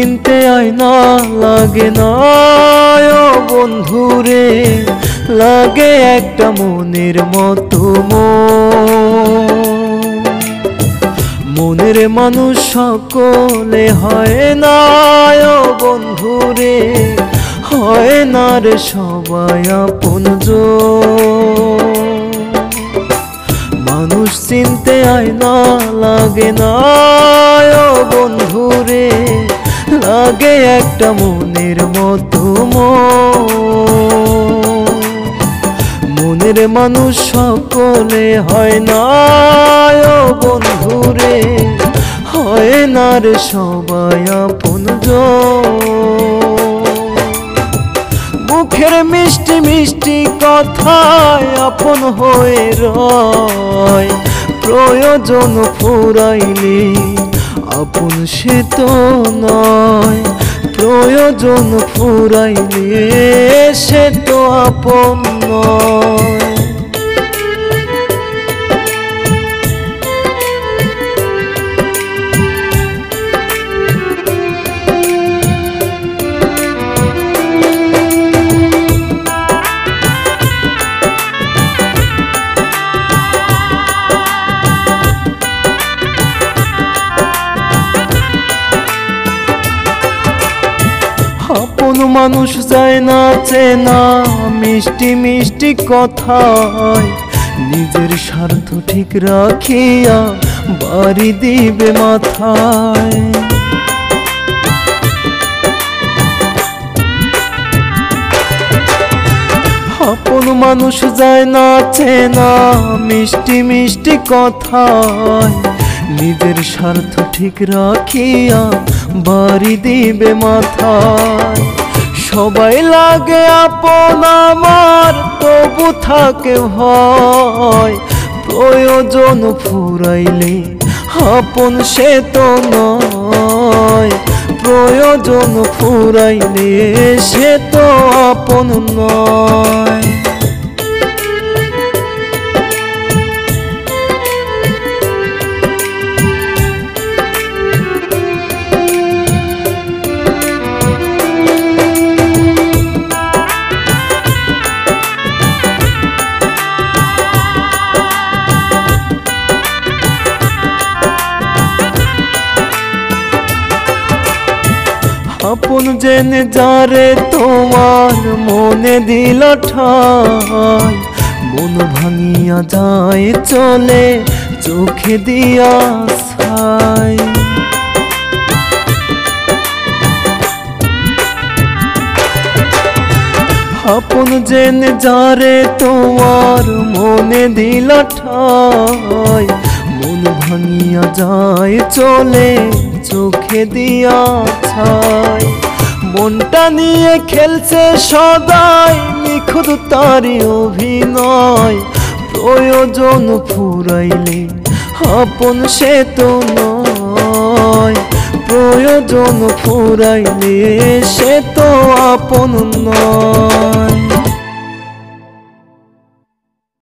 চিনতে আয়না লাগে না ও বন্ধুরে, লাগে একটা মনের মতো মনের মানুষ সকলে হয় না ও বন্ধুরে, হয় না রে সবাই আপনজন। মানুষ চিনতে আয়না লাগে না ও বন্ধুরে, লাগে একটা মনের মতো মনের মানুষ সকলে হয় না ও বন্ধুরে, হয় না রে সবাই আপনজন। মুখের মিষ্টি মিষ্টি কথায় আপন হয়ে রয়, প্রয়োজন ফুরাইলে আপন সে তো নয়, প্রয়োজন ফুরাইলে সে তো আপন নয়। আপন মানুষ যায় না চেনা মিষ্টি মিষ্টি কথায়, নিজের স্বার্থ ঠিক রাখিয়া বাড়ি দিবে মাথায়। আপন মানুষ যায় না চেনা মিষ্টি মিষ্টি কথায়, নিজের স্বার্থ ঠিক রাখিয়া বাড়ি দিবে মাথায়। সবাই লাগে আপন আমার, তবু থাকে ভয়, প্রয়োজন ফুরাইলে আপন সে তো নয়, প্রয়োজন ফুরাইলে সে তো আপন নয়। আপন জেনে যারে তোমার মনে দিল ঠাই, মন ভাঙিয়া যায় চলে চোখে দিয়া ছাই। আপন জেনে যারে তোমার মনে দিল ঠাই, মন ভাঙিয়া যায় চলে চোখে দিয়া ছাই। মনটা নিয়ে খেলছে সদাই নিখুঁত তারি অভিনয়, প্রয়োজন ফুরাইলে আপন সে তো নয়, প্রয়োজন ফুরাইলে সে তো আপন নয়।